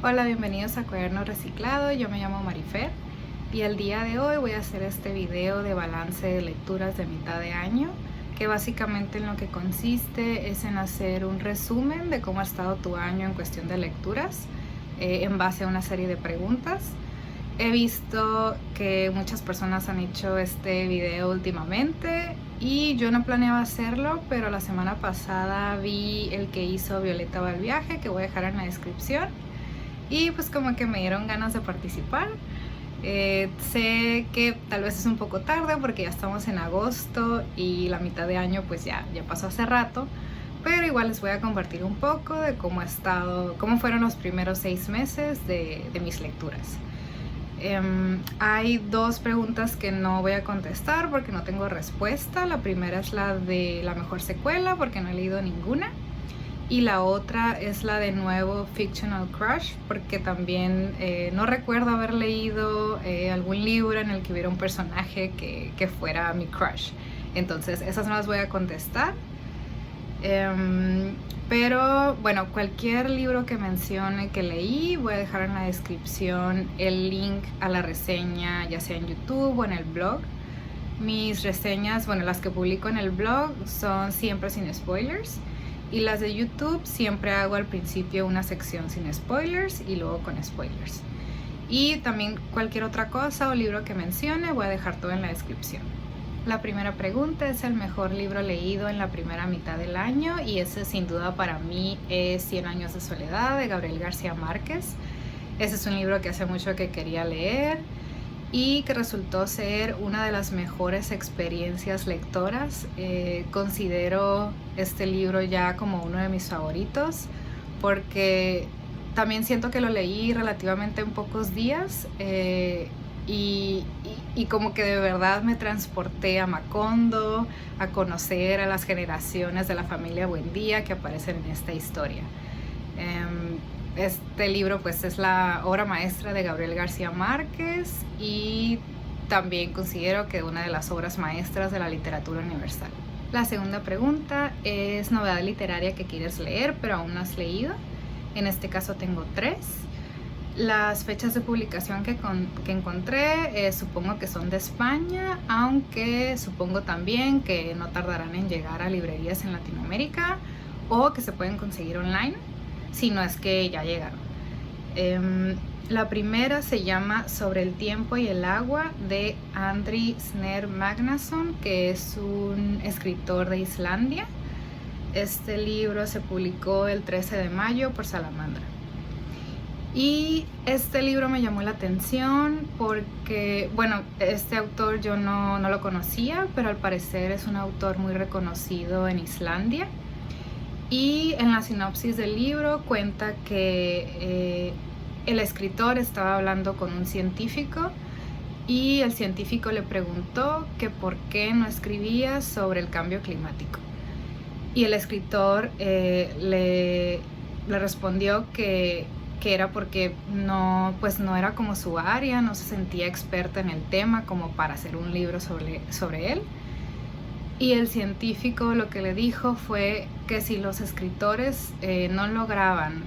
Hola, bienvenidos a Cuaderno Reciclado. Yo me llamo Marifer y el día de hoy voy a hacer este video de balance de lecturas de mitad de año, que básicamente en lo que consiste es en hacer un resumen de cómo ha estado tu año en cuestión de lecturas en base a una serie de preguntas. He visto que muchas personas han hecho este video últimamente y yo no planeaba hacerlo, pero la semana pasada vi el que hizo Violeta Valviaje, que voy a dejar en la descripción, y pues como que me dieron ganas de participar. Sé que tal vez es un poco tarde porque ya estamos en agosto y la mitad de año pues ya pasó hace rato, pero igual les voy a compartir un poco de cómo fueron los primeros 6 meses de mis lecturas. Hay dos preguntas que no voy a contestar porque no tengo respuesta. La primera es la de la mejor secuela, porque no he leído ninguna. Y la otra es la de nuevo Fictional Crush, porque también no recuerdo haber leído algún libro en el que hubiera un personaje que fuera mi crush. Entonces esas no las voy a contestar. Pero bueno, cualquier libro que mencione que leí, voy a dejar en la descripción el link a la reseña, ya sea en YouTube o en el blog. Mis reseñas, bueno, las que publico en el blog son siempre sin spoilers, y las de YouTube siempre hago al principio una sección sin spoilers y luego con spoilers. Y también cualquier otra cosa o libro que mencione, voy a dejar todo en la descripción. La primera pregunta es el mejor libro leído en la primera mitad del año, y ese sin duda para mí es 100 años de soledad, de Gabriel García Márquez. Ese es un libro que hace mucho que quería leer y que resultó ser una de las mejores experiencias lectoras. Considero este libro ya como uno de mis favoritos porque también siento que lo leí relativamente en pocos días. Y como que de verdad me transporté a Macondo, a conocer a las generaciones de la familia Buendía que aparecen en esta historia. Este libro pues es la obra maestra de Gabriel García Márquez y también considero que una de las obras maestras de la literatura universal. La segunda pregunta es novedad literaria que quieres leer pero aún no has leído. En este caso tengo 3. Las fechas de publicación que encontré supongo que son de España, aunque supongo también que no tardarán en llegar a librerías en Latinoamérica o que se pueden conseguir online, si no es que ya llegaron. La primera se llama Sobre el tiempo y el agua, de Andri Snær Magnason, que es un escritor de Islandia. Este libro se publicó el 13 de mayo por Salamandra. Y este libro me llamó la atención porque, bueno, este autor yo no lo conocía, pero al parecer es un autor muy reconocido en Islandia. Y en la sinopsis del libro cuenta que el escritor estaba hablando con un científico y el científico le preguntó que por qué no escribía sobre el cambio climático. Y el escritor le respondió que era porque no era como su área, no se sentía experta en el tema como para hacer un libro sobre él. Y el científico lo que le dijo fue que si los escritores no lograban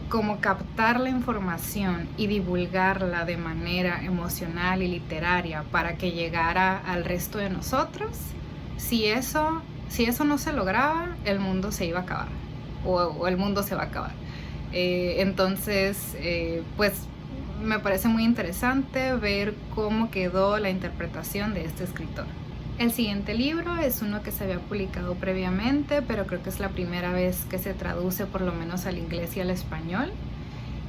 como captar la información y divulgarla de manera emocional y literaria para que llegara al resto de nosotros, si eso no se lograba, el mundo se iba a acabar. O el mundo se va a acabar. Entonces, pues me parece muy interesante ver cómo quedó la interpretación de este escritor. El siguiente libro es uno que se había publicado previamente, pero creo que es la primera vez que se traduce por lo menos al inglés y al español.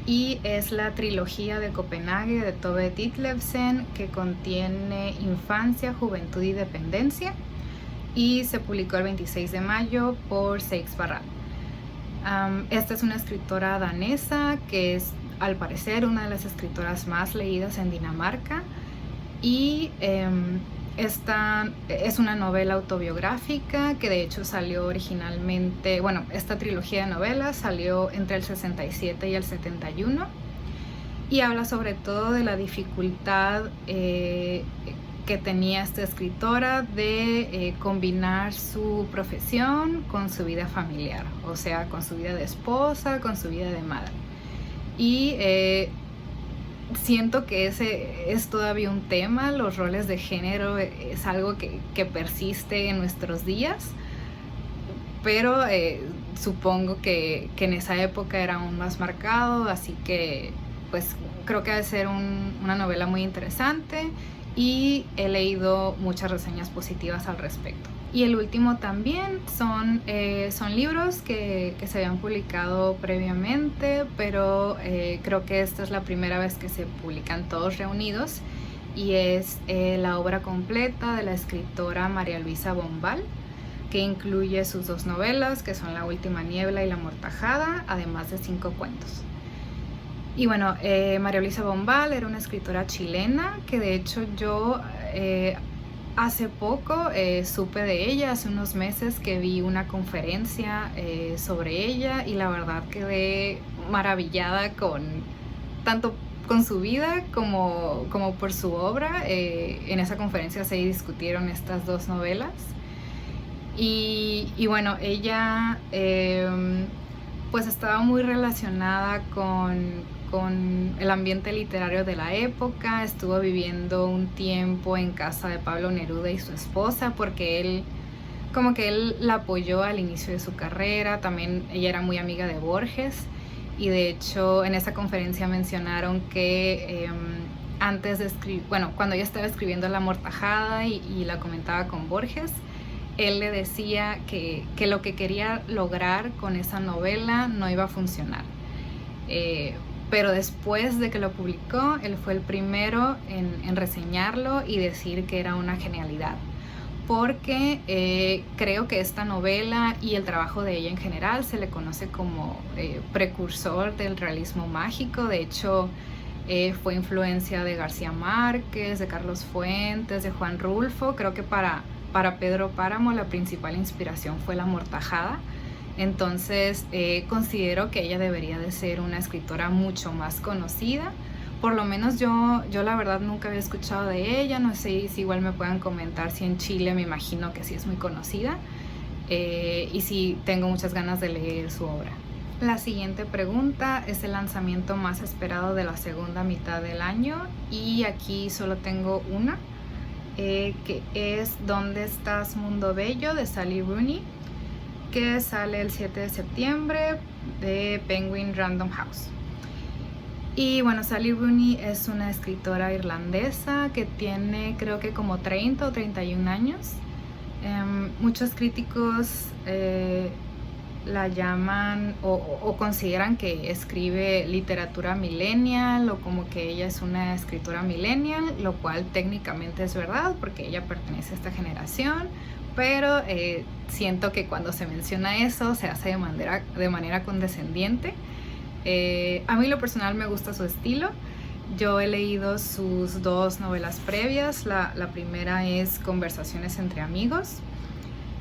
Y es la trilogía de Copenhague de Tove Ditlevsen, que contiene infancia, juventud y dependencia. Y se publicó el 26 de mayo por Seix Barral. Esta es una escritora danesa que es al parecer una de las escritoras más leídas en Dinamarca, y esta es una novela autobiográfica que de hecho salió originalmente, bueno, esta trilogía de novelas salió entre el 67 y el 71 y habla sobre todo de la dificultad tenía esta escritora de combinar su profesión con su vida familiar, o sea, con su vida de esposa, con su vida de madre. Y siento que ese es todavía un tema. Los roles de género es algo que persiste en nuestros días, pero supongo que en esa época era aún más marcado, así que pues creo que ha de ser una novela muy interesante y he leído muchas reseñas positivas al respecto. Y el último también son libros que se habían publicado previamente, pero creo que esta es la primera vez que se publican todos reunidos, y es la obra completa de la escritora María Luisa Bombal, que incluye sus 2 novelas, que son La última niebla y La amortajada, además de 5 cuentos. Y bueno, María Luisa Bombal era una escritora chilena que de hecho yo hace poco supe de ella, hace unos meses que vi una conferencia sobre ella, y la verdad quedé maravillada tanto con su vida como por su obra. En esa conferencia se discutieron estas 2 novelas. Y bueno, ella pues estaba muy relacionada con el ambiente literario de la época. Estuvo viviendo un tiempo en casa de Pablo Neruda y su esposa, porque él la apoyó al inicio de su carrera. También ella era muy amiga de Borges, y de hecho en esa conferencia mencionaron que antes de escribir, bueno, cuando ella estaba escribiendo La amortajada y la comentaba con Borges, él le decía que lo que quería lograr con esa novela no iba a funcionar. Pero después de que lo publicó, él fue el primero en reseñarlo y decir que era una genialidad. Porque creo que esta novela y el trabajo de ella en general se le conoce como precursor del realismo mágico. De hecho, fue influencia de García Márquez, de Carlos Fuentes, de Juan Rulfo. Creo que para Pedro Páramo la principal inspiración fue La amortajada. Entonces considero que ella debería de ser una escritora mucho más conocida. Por lo menos yo la verdad nunca había escuchado de ella. No sé si igual me puedan comentar si en Chile, me imagino que sí es muy conocida. Y sí tengo muchas ganas de leer su obra. La siguiente pregunta es el lanzamiento más esperado de la segunda mitad del año, y aquí solo tengo una, que es ¿Dónde estás, mundo bello?, de Sally Rooney, que sale el 7 de septiembre de Penguin Random House. Y bueno, Sally Rooney es una escritora irlandesa que tiene creo que como 30 o 31 años. Muchos críticos la llaman o consideran que escribe literatura millennial, o como que ella es una escritora millennial, lo cual técnicamente es verdad porque ella pertenece a esta generación, pero siento que cuando se menciona eso se hace de manera condescendiente. A mí lo personal me gusta su estilo. Yo he leído sus 2 novelas previas. La primera es Conversaciones entre amigos,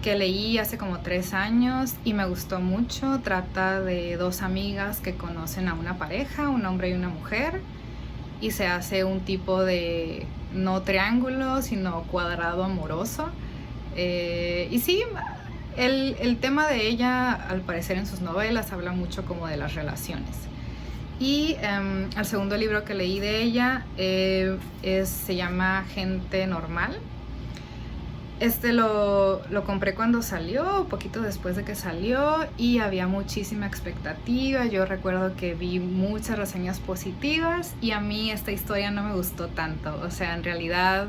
que leí hace como 3 años y me gustó mucho. Trata de 2 amigas que conocen a una pareja, un hombre y una mujer, y se hace un tipo de no triángulo sino cuadrado amoroso. Y sí, el tema de ella, al parecer en sus novelas, habla mucho como de las relaciones. Y el segundo libro que leí de ella se llama Gente Normal. Este lo compré cuando salió, poquito después de que salió, y había muchísima expectativa. Yo recuerdo que vi muchas reseñas positivas y a mí esta historia no me gustó tanto. O sea, en realidad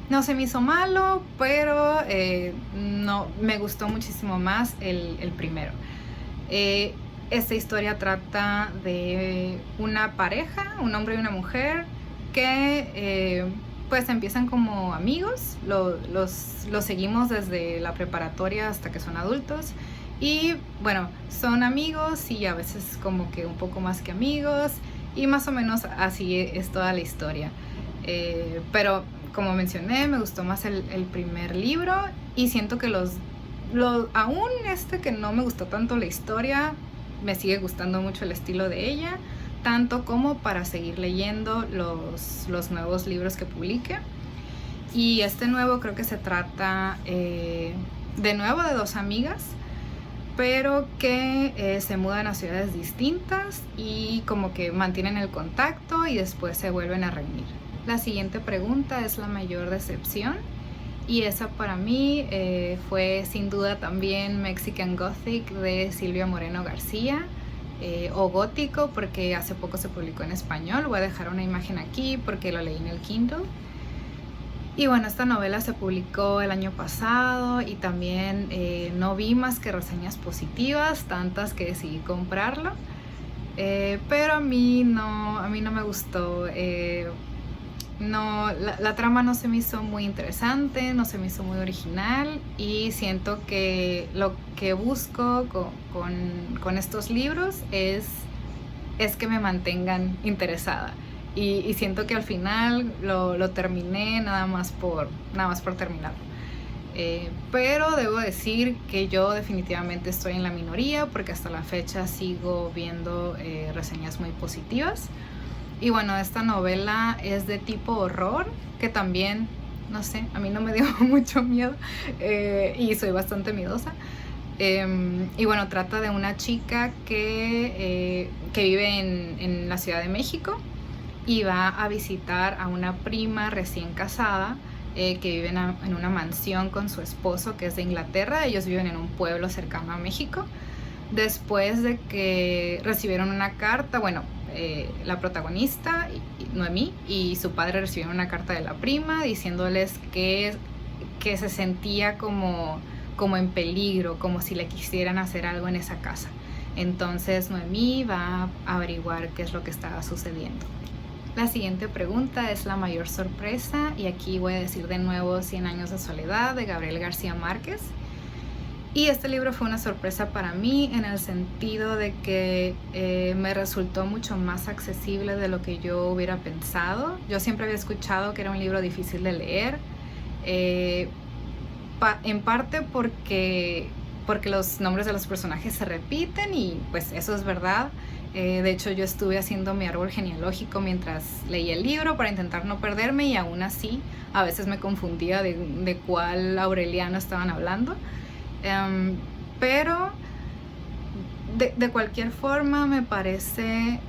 no se me hizo malo, pero no, me gustó muchísimo más el primero. Esta historia trata de una pareja, un hombre y una mujer, que pues empiezan como amigos. Los seguimos desde la preparatoria hasta que son adultos. Y bueno, son amigos y a veces como que un poco más que amigos. Y más o menos así es toda la historia. Pero como mencioné, me gustó más el primer libro. Y siento que aún que no me gustó tanto la historia, me sigue gustando mucho el estilo de ella, tanto como para seguir leyendo los nuevos libros que publique. Y este nuevo creo que se trata de nuevo de dos amigas, pero que se mudan a ciudades distintas y como que mantienen el contacto y después se vuelven a reunir. La siguiente pregunta es la mayor decepción, y esa para mí fue sin duda también Mexican Gothic de Silvia Moreno García, o Gótico porque hace poco se publicó en español. Voy a dejar una imagen aquí porque lo leí en el Kindle. Y bueno, esta novela se publicó el año pasado y también no vi más que reseñas positivas, tantas que decidí comprarlo. Pero a mí no me gustó. No, la trama no se me hizo muy interesante, no se me hizo muy original, y siento que lo que busco con estos libros es que me mantengan interesada. Y siento que al final lo terminé nada más por terminarlo. Pero debo decir que yo definitivamente estoy en la minoría porque hasta la fecha sigo viendo reseñas muy positivas. Y bueno, esta novela es de tipo horror, que también, no sé, a mí no me dio mucho miedo, y soy bastante miedosa. Y bueno, trata de una chica que vive en la Ciudad de México y va a visitar a una prima recién casada que vive en una mansión con su esposo, que es de Inglaterra. Ellos viven en un pueblo cercano a México. Después de que recibieron una carta, bueno, la protagonista, Noemí, y su padre recibieron una carta de la prima diciéndoles que se sentía como en peligro, como si le quisieran hacer algo en esa casa. Entonces Noemí va a averiguar qué es lo que estaba sucediendo. La siguiente pregunta es la mayor sorpresa, y aquí voy a decir de nuevo 100 años de soledad de Gabriel García Márquez. Y este libro fue una sorpresa para mí en el sentido de que me resultó mucho más accesible de lo que yo hubiera pensado. Yo siempre había escuchado que era un libro difícil de leer, en parte porque los nombres de los personajes se repiten, y pues eso es verdad. De hecho, yo estuve haciendo mi árbol genealógico mientras leía el libro para intentar no perderme, y aún así a veces me confundía de cuál Aureliano estaban hablando. Pero de cualquier forma me parece,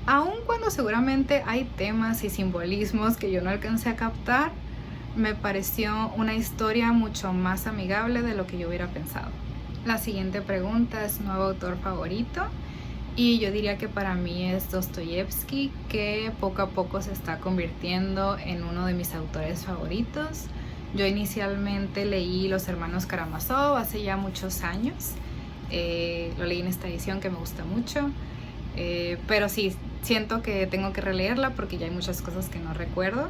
aun cuando seguramente hay temas y simbolismos que yo no alcancé a captar, me pareció una historia mucho más amigable de lo que yo hubiera pensado. La siguiente pregunta es nuevo autor favorito, y yo diría que para mí es Dostoyevsky, que poco a poco se está convirtiendo en uno de mis autores favoritos. Yo inicialmente leí Los Hermanos Karamazov hace ya muchos años. Lo leí en esta edición que me gusta mucho. Pero sí, siento que tengo que releerla porque ya hay muchas cosas que no recuerdo.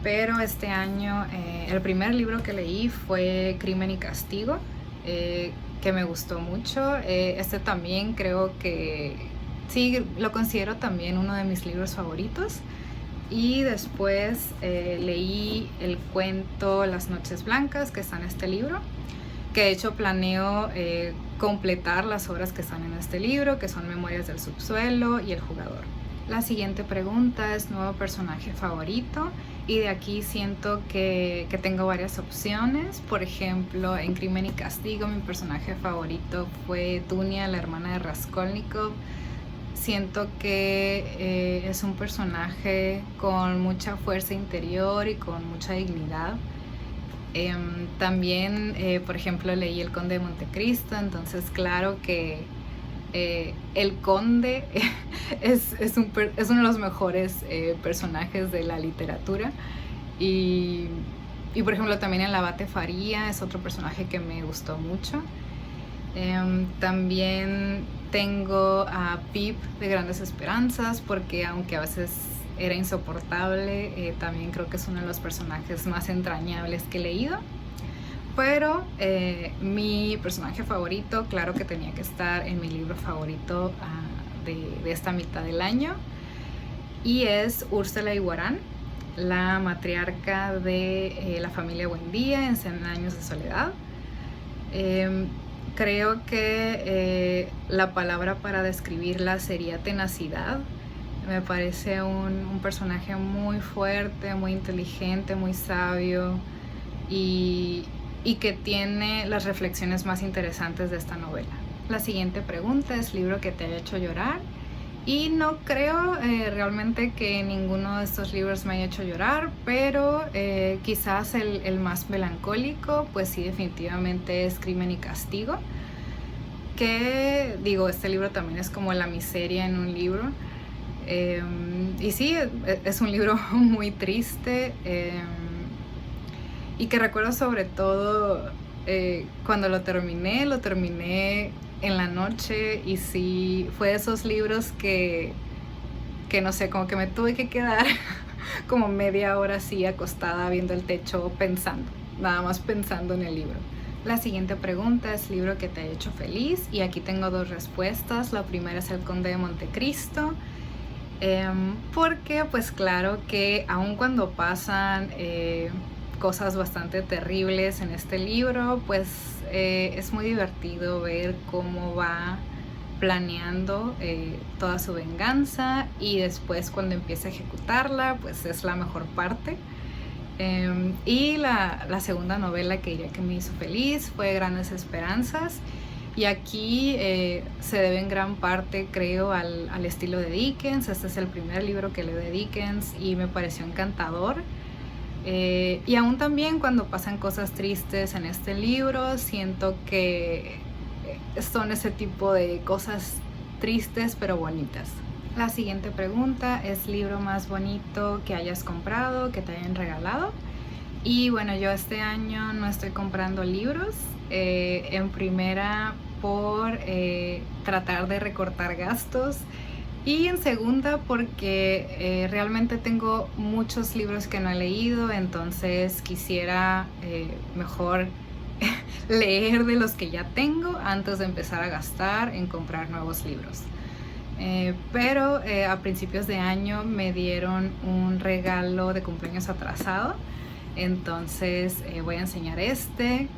Pero este año el primer libro que leí fue Crimen y Castigo, que me gustó mucho. Este también creo que sí, lo considero también uno de mis libros favoritos. Y después leí el cuento Las Noches Blancas, que está en este libro, que de hecho planeo completar las obras que están en este libro, que son Memorias del Subsuelo y El Jugador. La siguiente pregunta es nuevo personaje favorito, y de aquí siento que tengo varias opciones. Por ejemplo, en Crimen y Castigo mi personaje favorito fue Dunia, la hermana de Raskolnikov. Siento que es un personaje con mucha fuerza interior y con mucha dignidad. También, por ejemplo, leí El Conde de Montecristo, entonces claro que el conde es uno de los mejores personajes de la literatura. Y por ejemplo, también el abate Faría es otro personaje que me gustó mucho. También tengo a Pip de Grandes Esperanzas, porque aunque a veces era insoportable, también creo que es uno de los personajes más entrañables que he leído. Pero mi personaje favorito, claro que tenía que estar en mi libro favorito de esta mitad del año, y es Úrsula Iguarán, la matriarca de la familia Buendía en 100 años de soledad. Creo que la palabra para describirla sería tenacidad. Me parece un personaje muy fuerte, muy inteligente, muy sabio y que tiene las reflexiones más interesantes de esta novela. La siguiente pregunta es: libro que te haya hecho llorar. Y no creo realmente que ninguno de estos libros me haya hecho llorar, pero quizás el más melancólico, pues sí, definitivamente es Crimen y Castigo. Que digo, este libro también es como la miseria en un libro. Y sí, es un libro muy triste. Y que recuerdo sobre todo cuando lo terminé en la noche, y sí, fue de esos libros que no sé, como que me tuve que quedar como media hora así acostada viendo el techo pensando, nada más pensando en el libro. La siguiente pregunta es: libro que te ha hecho feliz, y aquí tengo dos respuestas. La primera es El Conde de Montecristo, porque pues claro que aun cuando pasan cosas bastante terribles en este libro, pues es muy divertido ver cómo va planeando toda su venganza, y después cuando empieza a ejecutarla, pues es la mejor parte. Y la segunda novela que diría que me hizo feliz fue Grandes Esperanzas, y aquí se debe en gran parte, creo, al estilo de Dickens. Este es el primer libro que leo de Dickens y me pareció encantador. Y aún también cuando pasan cosas tristes en este libro, siento que son ese tipo de cosas tristes pero bonitas. La siguiente pregunta es: libro más bonito que hayas comprado, que te hayan regalado. Y bueno, yo este año no estoy comprando libros, en primera por tratar de recortar gastos, y en segunda porque realmente tengo muchos libros que no he leído, entonces quisiera mejor leer de los que ya tengo antes de empezar a gastar en comprar nuevos libros. Pero a principios de año me dieron un regalo de cumpleaños atrasado, entonces voy a enseñar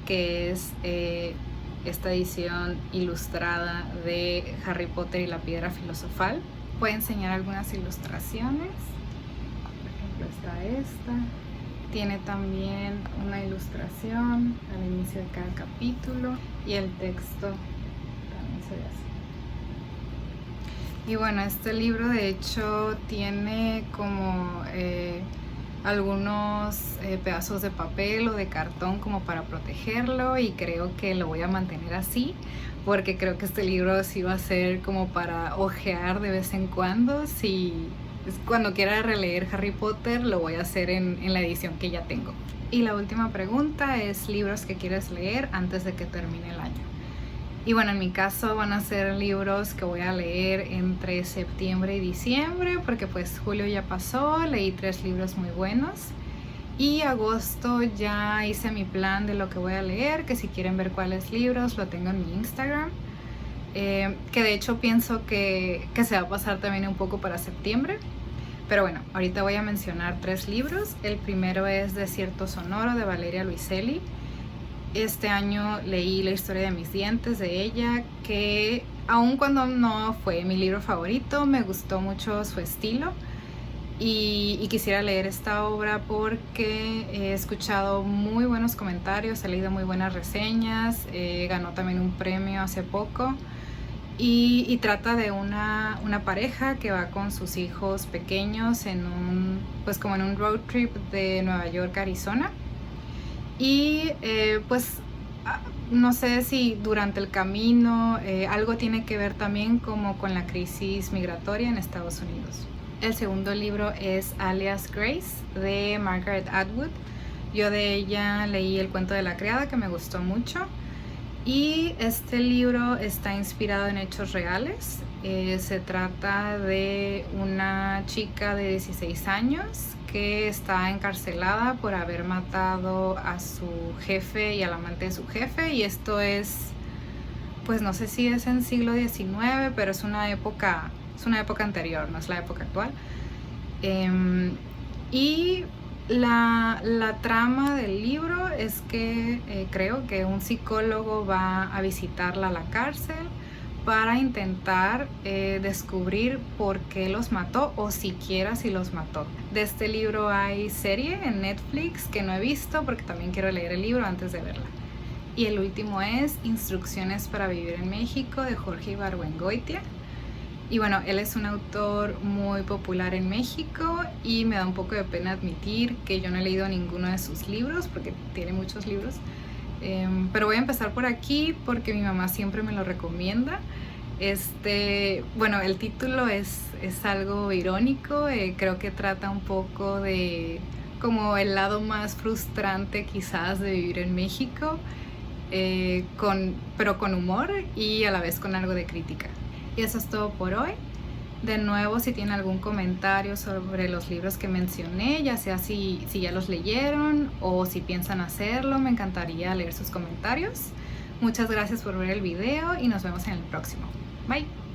que es esta edición ilustrada de Harry Potter y la Piedra Filosofal. Voy a enseñar algunas ilustraciones. Por ejemplo, está esta. Tiene también una ilustración al inicio de cada capítulo, y el texto también se ve así. Y bueno, este libro de hecho tiene como algunos pedazos de papel o de cartón como para protegerlo, y creo que lo voy a mantener así porque creo que este libro sí va a ser como para ojear de vez en cuando. Si cuando quiera releer Harry Potter, lo voy a hacer en la edición que ya tengo. Y la última pregunta es: libros que quieres leer antes de que termine el año. Y bueno, en mi caso van a ser libros que voy a leer entre septiembre y diciembre, porque pues julio ya pasó, leí 3 libros muy buenos. Y agosto ya hice mi plan de lo que voy a leer, que si quieren ver cuáles libros, lo tengo en mi Instagram. Que de hecho pienso que se va a pasar también un poco para septiembre. Pero bueno, ahorita voy a mencionar 3 libros. El primero es Desierto Sonoro, de Valeria Luiselli. Este año leí La historia de mis dientes, de ella, que aun cuando no fue mi libro favorito, me gustó mucho su estilo. Y quisiera leer esta obra porque he escuchado muy buenos comentarios, he leído muy buenas reseñas, ganó también un premio hace poco, y trata de una pareja que va con sus hijos pequeños pues como en un road trip de Nueva York a Arizona, y pues no sé si durante el camino algo tiene que ver también como con la crisis migratoria en Estados Unidos. El segundo libro es Alias Grace, de Margaret Atwood. Yo de ella leí El cuento de la criada, que me gustó mucho. Y este libro está inspirado en hechos reales. Se trata de una chica de 16 años que está encarcelada por haber matado a su jefe y al amante de su jefe. Y esto es, pues no sé si es en siglo XIX, pero es una época anterior, no es la época actual. Y la trama del libro es que creo que un psicólogo va a visitarla a la cárcel para intentar descubrir por qué los mató o siquiera si los mató. De este libro hay serie en Netflix que no he visto porque también quiero leer el libro antes de verla. Y el último es Instrucciones para vivir en México de Jorge Ibargüengoitia. Y bueno, él es un autor muy popular en México y me da un poco de pena admitir que yo no he leído ninguno de sus libros porque tiene muchos libros. Pero voy a empezar por aquí porque mi mamá siempre me lo recomienda. Bueno, el título es algo irónico, creo que trata un poco de como el lado más frustrante quizás de vivir en México, pero con humor y a la vez con algo de crítica. Y eso es todo por hoy. De nuevo, si tienen algún comentario sobre los libros que mencioné, ya sea si ya los leyeron o si piensan hacerlo, me encantaría leer sus comentarios. Muchas gracias por ver el video y nos vemos en el próximo. Bye.